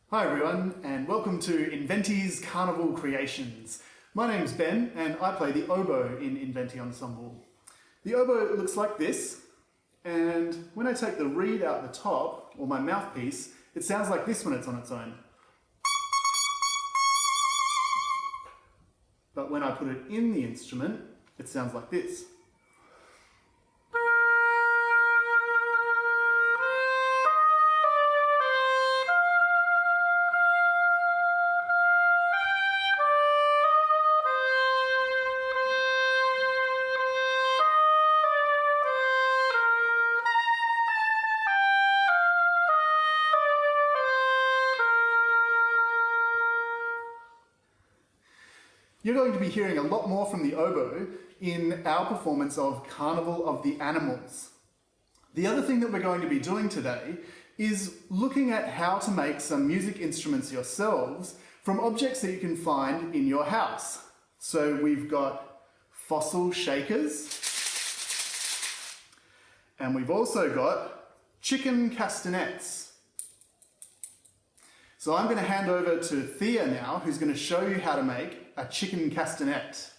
Hi everyone, and welcome to Inventi's Carnival Creations. My name's Ben, and I play the oboe in Inventi Ensemble. The oboe looks like this, and when I take the reed out the top, or my mouthpiece, it sounds like this when it's on its own. But when I put it in the instrument, it sounds like this. You're going to be hearing a lot more from the oboe in our performance of Carnival of the Animals. The other thing that we're going to be doing today is looking at how to make some music instruments yourselves from objects that you can find in your house. So we've got fossil shakers, and we've also got chicken castanets. So I'm going to hand over to Thea now, who's going to show you how to make a chicken castanet.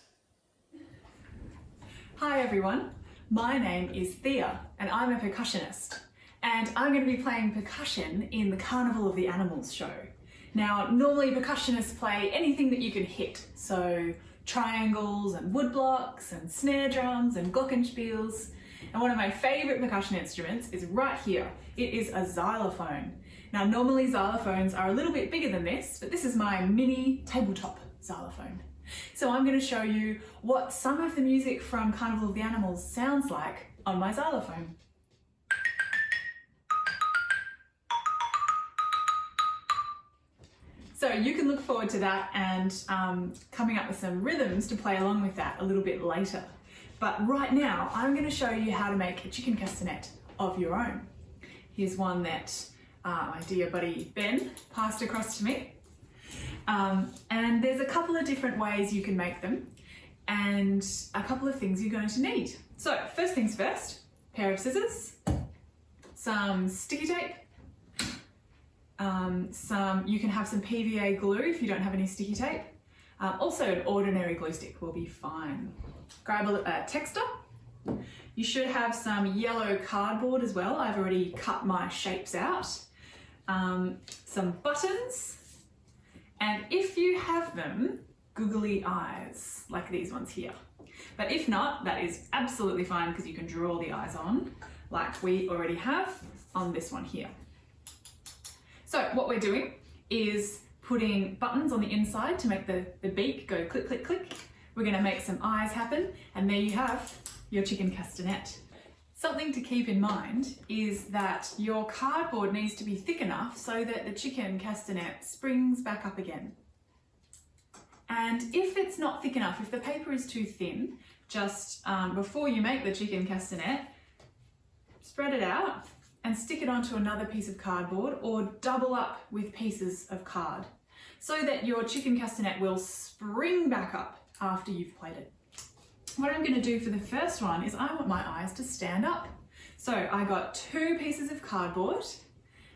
Hi everyone, my name is Thea and I'm a percussionist, and I'm going to be playing percussion in the Carnival of the Animals show. Now normally percussionists play anything that you can hit, so triangles and woodblocks and snare drums and glockenspiels, and one of my favourite percussion instruments is right here. It is a xylophone. Now normally xylophones are a little bit bigger than this, but this is my mini tabletop xylophone. So I'm going to show you what some of the music from Carnival of the Animals sounds like on my xylophone. So you can look forward to that and coming up with some rhythms to play along with that a little bit later. But right now I'm going to show you how to make a chicken castanet of your own. Here's one that my dear buddy Ben passed across to me. And there's a couple of different ways you can make them and a couple of things you're going to need. So first things first, pair of scissors, some sticky tape, you can have some PVA glue if you don't have any sticky tape. Also an ordinary glue stick will be fine. Grab a texter. You should have some yellow cardboard as well. I've already cut my shapes out. Some buttons. And if you have them, googly eyes, like these ones here. But if not, that is absolutely fine because you can draw the eyes on, like we already have on this one here. So what we're doing is putting buttons on the inside to make the beak go click, click, click. We're going to make some eyes happen, and there you have your chicken castanet. Something to keep in mind is that your cardboard needs to be thick enough so that the chicken castanet springs back up again. And if it's not thick enough, if the paper is too thin, just before you make the chicken castanet, spread it out and stick it onto another piece of cardboard or double up with pieces of card so that your chicken castanet will spring back up after you've played it. What I'm going to do for the first one is I want my eyes to stand up. So I got 2 pieces of cardboard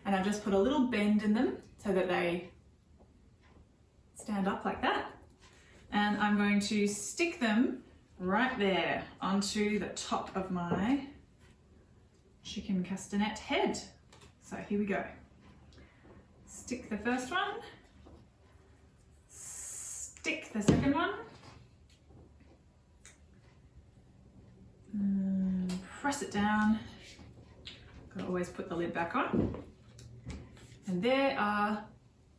and I've just put a little bend in them so that they stand up like that. And I'm going to stick them right there onto the top of my chicken castanet head. So here we go. Stick the first one, stick the second one, press it down. Gotta always put the lid back on. And there are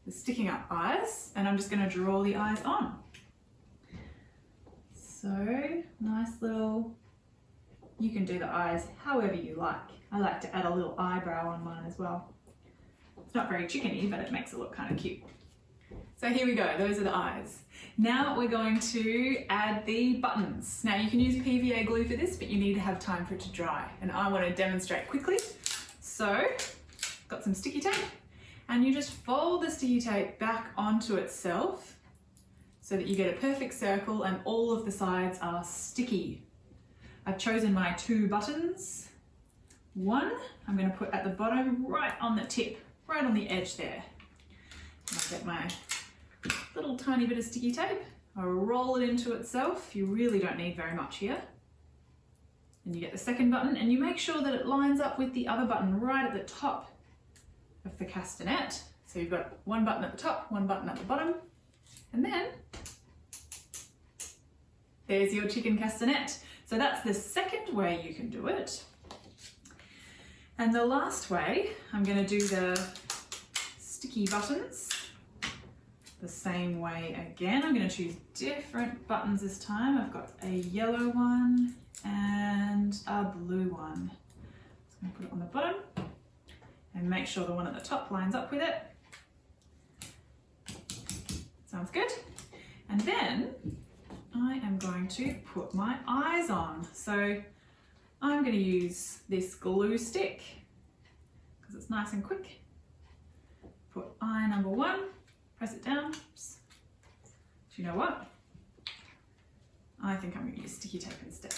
the sticking up eyes, and I'm just going to draw the eyes on. So nice little, you can do the eyes however you like. I like to add a little eyebrow on mine as well. It's not very chickeny, but it makes it look kind of cute. So here we go, those are the eyes. Now we're going to add the buttons. Now you can use PVA glue for this, but you need to have time for it to dry. And I want to demonstrate quickly. So, got some sticky tape, and you just fold the sticky tape back onto itself so that you get a perfect circle and all of the sides are sticky. I've chosen my 2 buttons. One, I'm going to put at the bottom, right on the tip, right on the edge there. I'll get my little tiny bit of sticky tape. I'll roll it into itself. You really don't need very much here. And you get the second button and you make sure that it lines up with the other button right at the top of the castanet. So you've got one button at the top, one button at the bottom, and then there's your chicken castanet. So that's the second way you can do it. And the last way, I'm going to do the sticky buttons the same way again. I'm going to choose different buttons this time. I've got a yellow one and a blue one. So I'm going to put it on the bottom and make sure the one at the top lines up with it. Sounds good. And then I am going to put my eyes on. So I'm going to use this glue stick because it's nice and quick. Put eye number 1, press it down. Oops. Do you know what? I think I'm going to use sticky tape instead.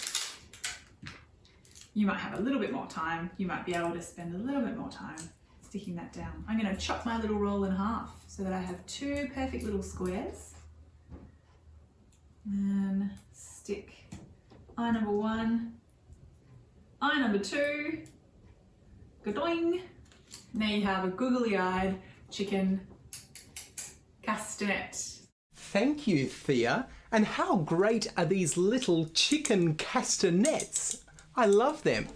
You might have a little bit more time. You might be able to spend a little bit more time sticking that down. I'm going to chop my little roll in half so that I have 2 perfect little squares. And stick eye number 1, eye number 2, gadoing. Now you have a googly-eyed chicken castanet. Thank you, Thea. And how great are these little chicken castanets? I love them.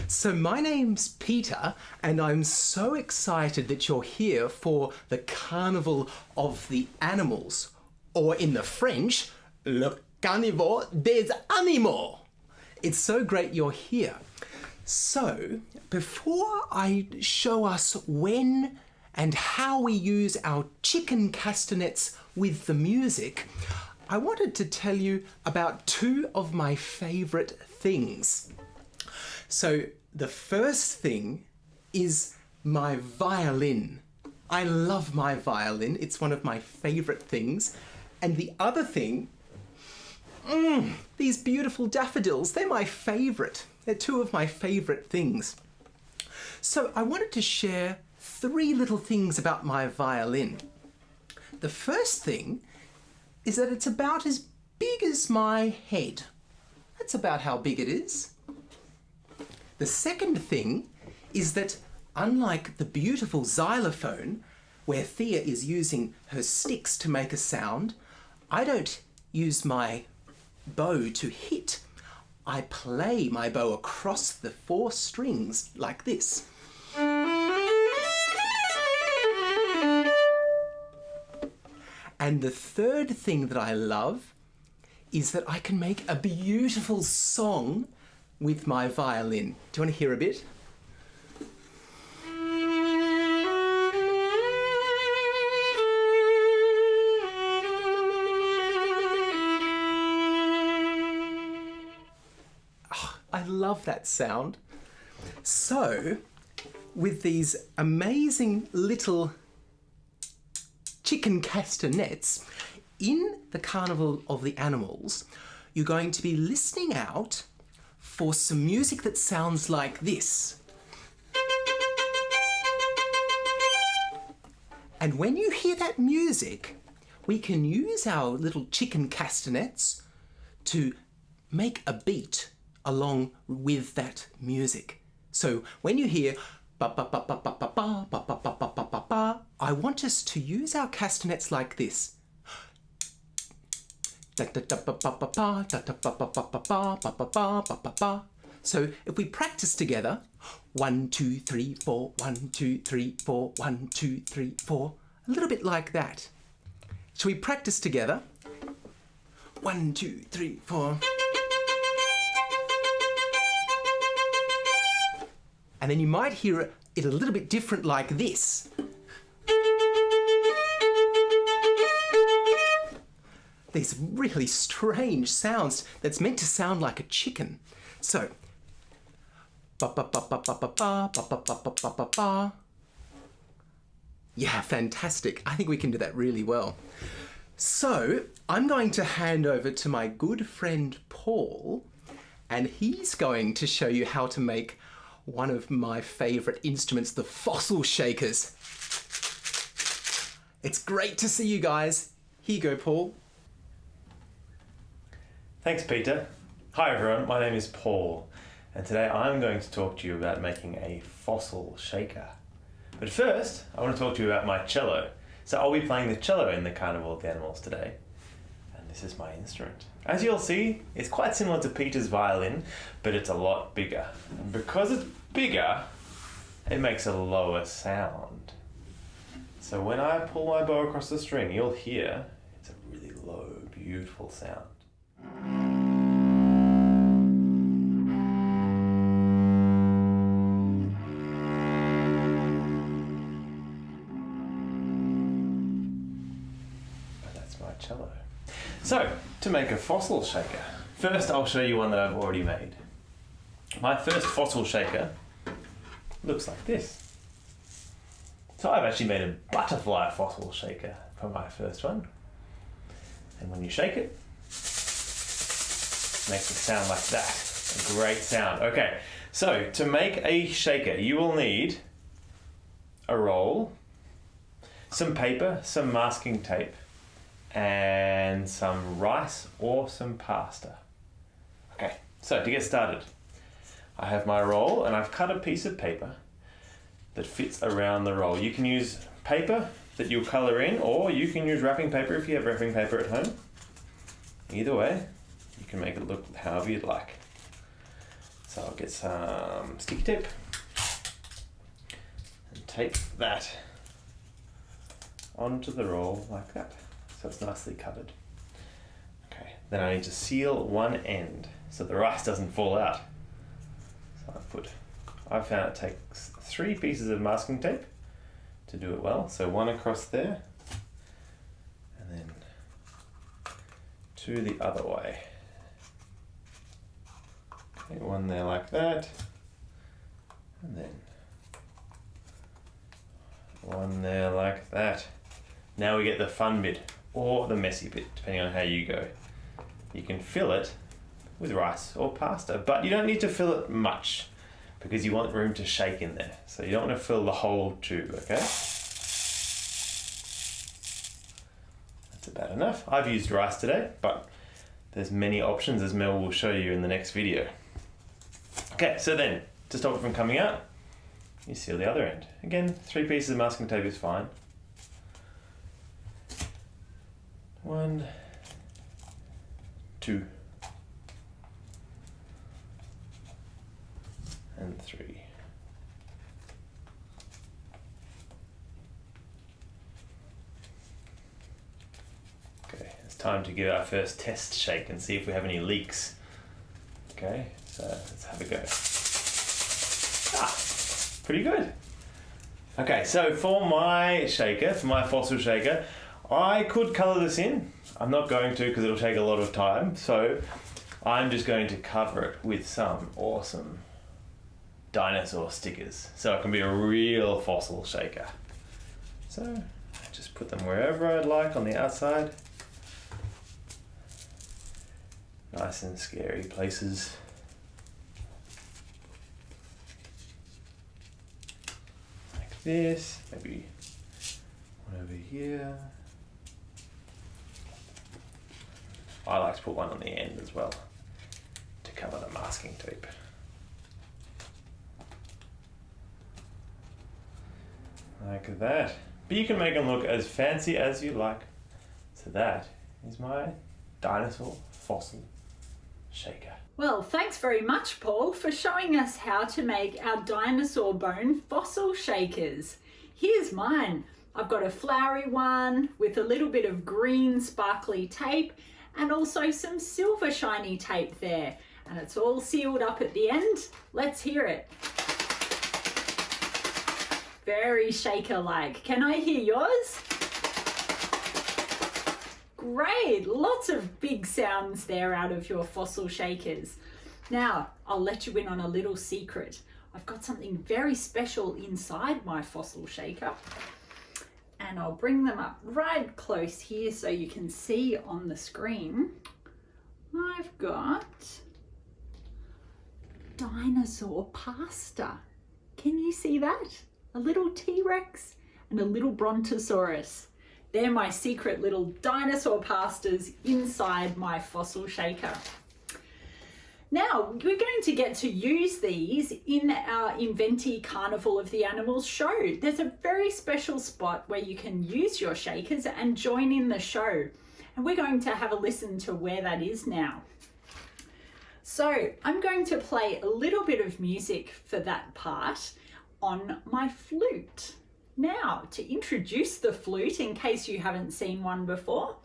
So my name's Peter, and I'm so excited that you're here for the Carnival of the Animals, or in the French, Le Carnival des Animaux. It's so great you're here. So, before I show us when and how we use our chicken castanets with the music, I wanted to tell you about 2 of my favourite things. So, the first thing is my violin. I love my violin. It's one of my favourite things. And the other thing, these beautiful daffodils, they're my favourite. They're 2 of my favourite things. So I wanted to share 3 little things about my violin. The first thing is that it's about as big as my head. That's about how big it is. The second thing is that unlike the beautiful xylophone, where Thea is using her sticks to make a sound, I don't use my bow to hit. I play my bow across the 4 strings like this. And the third thing that I love is that I can make a beautiful song with my violin. Do you want to hear a bit? I love that sound. So, with these amazing little chicken castanets, in the Carnival of the Animals, you're going to be listening out for some music that sounds like this. And when you hear that music, we can use our little chicken castanets to make a beat along with that music. So when you hear ba ba ba ba ba ba ba ba ba ba ba ba ba, I want us to use our castanets like this. So if we practice together, 1, 2, 3, 4, 1, 2, 3, 4, 1, 2, 3, 4, a little bit like that. Shall we practice together? 1, 2, 3, 4. And then you might hear it a little bit different like this. These really strange sounds that's meant to sound like a chicken. So, ba ba ba ba ba ba ba ba ba ba ba ba ba. Yeah, fantastic. I think we can do that really well. So, I'm going to hand over to my good friend Paul, and he's going to show you how to make one of my favourite instruments, the fossil shakers. It's great to see you guys. Here you go, Paul. Thanks, Peter. Hi everyone, my name is Paul, and today I'm going to talk to you about making a fossil shaker. But first, I want to talk to you about my cello. So I'll be playing the cello in the Carnival of the Animals today, and this is my instrument. As you'll see, it's quite similar to Peter's violin, but it's a lot bigger. And because it's bigger, it makes a lower sound. So when I pull my bow across the string, you'll hear it's a really low, beautiful sound. Cello. So, to make a fossil shaker, first I'll show you one that I've already made. My first fossil shaker looks like this. So I've actually made a butterfly fossil shaker for my first one. And when you shake it, it makes it sound like that. A great sound. Okay, so to make a shaker, you will need a roll, some paper, some masking tape, and some rice or some pasta. Okay, so to get started, I have my roll and I've cut a piece of paper that fits around the roll. You can use paper that you'll colour in, or you can use wrapping paper if you have wrapping paper at home. Either way, you can make it look however you'd like. So I'll get some sticky tape and tape that onto the roll like that. So it's nicely covered. Okay, then I need to seal one end so the rice doesn't fall out. So I've found it takes 3 pieces of masking tape to do it well. So one across there, and then 2 the other way. Okay, one there like that, and then one there like that. Now we get the fun bit, or the messy bit, depending on how you go. You can fill it with rice or pasta, but you don't need to fill it much because you want room to shake in there. So you don't want to fill the whole tube, okay? That's about enough. I've used rice today, but there's many options, as Mel will show you in the next video. Okay, so then, to stop it from coming out, you seal the other end. Again, 3 pieces of masking tape is fine. 1, 2, and 3. Okay, it's time to give our first test shake and see if we have any leaks. Okay, so let's have a go. Pretty good. Okay, so for my shaker, for my fossil shaker, I could colour this in. I'm not going to because it'll take a lot of time, so I'm just going to cover it with some awesome dinosaur stickers so it can be a real fossil shaker. So I just put them wherever I'd like on the outside. Nice and scary places. Like this, maybe one over here. I like to put one on the end as well to cover the masking tape. Like that. But you can make them look as fancy as you like. So that is my dinosaur fossil shaker. Well, thanks very much, Paul, for showing us how to make our dinosaur bone fossil shakers. Here's mine. I've got a flowery one with a little bit of green sparkly tape and also some silver shiny tape there. And it's all sealed up at the end. Let's hear it. Very shaker-like. Can I hear yours? Great, lots of big sounds there out of your fossil shakers. Now, I'll let you in on a little secret. I've got something very special inside my fossil shaker. And I'll bring them up right close here so you can see on the screen. I've got dinosaur pasta. Can you see that? A little T-Rex and a little Brontosaurus. They're my secret little dinosaur pastas inside my fossil shaker. Now, we're going to get to use these in our Inventi Carnival of the Animals show. There's a very special spot where you can use your shakers and join in the show. And we're going to have a listen to where that is now. So I'm going to play a little bit of music for that part on my flute. Now, to introduce the flute, in case you haven't seen one before,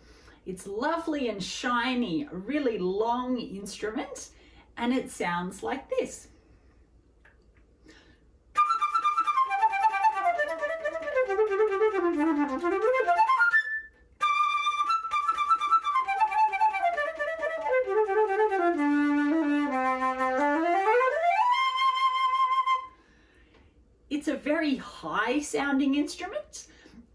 it's lovely and shiny, a really long instrument, and it sounds like this. It's a very high sounding instrument,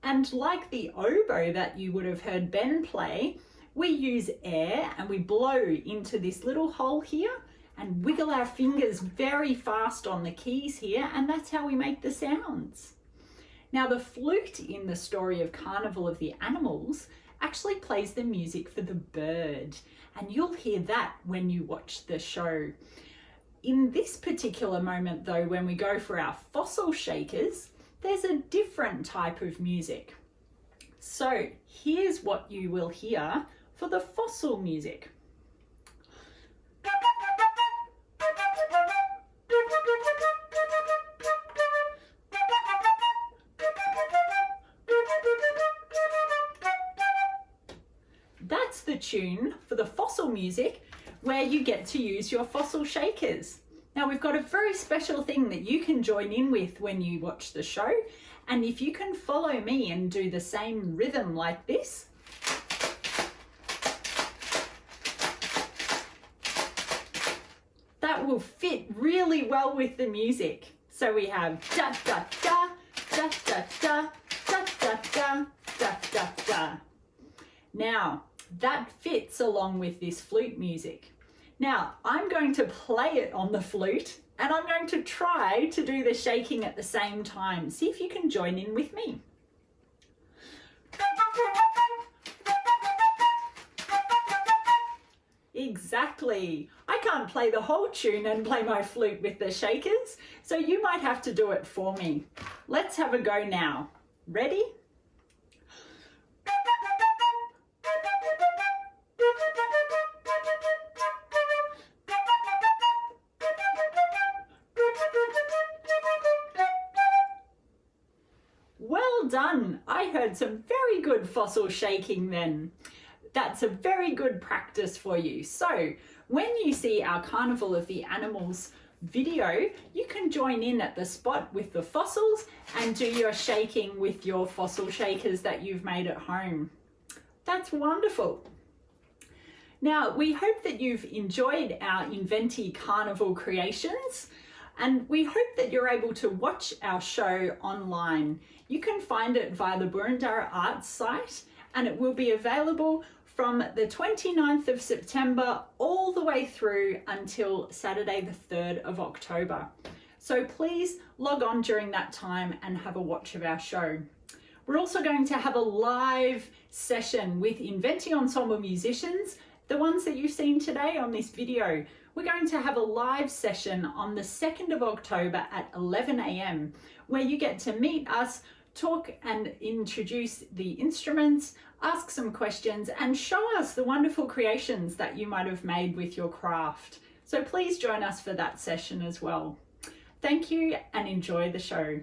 and like the oboe that you would have heard Ben play, we use air and we blow into this little hole here and wiggle our fingers very fast on the keys here, and that's how we make the sounds. Now, the flute in the story of Carnival of the Animals actually plays the music for the bird, and you'll hear that when you watch the show. In this particular moment though, when we go for our fossil shakers, there's a different type of music. So here's what you will hear for the fossil music. That's the tune for the fossil music where you get to use your fossil shakers. Now, we've got a very special thing that you can join in with when you watch the show, and if you can follow me and do the same rhythm like this, that will fit really well with the music. So we have da da da, da da da, da da da, da da da. Now, that fits along with this flute music. Now, I'm going to play it on the flute and I'm going to try to do the shaking at the same time. See if you can join in with me. Exactly. I can't play the whole tune and play my flute with the shakers, so you might have to do it for me. Let's have a go now. Ready? Well done! I heard some very good fossil shaking then. That's a very good practice for you. So when you see our Carnival of the Animals video, you can join in at the spot with the fossils and do your shaking with your fossil shakers that you've made at home. That's wonderful. Now, we hope that you've enjoyed our Inventi Carnival creations, and we hope that you're able to watch our show online. You can find it via the Boroondara Arts site, and it will be available from the 29th of September all the way through until Saturday the 3rd of October. So please log on during that time and have a watch of our show. We're also going to have a live session with Inventi Ensemble musicians, the ones that you've seen today on this video. We're going to have a live session on the 2nd of October at 11 AM, where you get to meet us, talk and introduce the instruments, ask some questions and show us the wonderful creations that you might have made with your craft. So please join us for that session as well. Thank you and enjoy the show.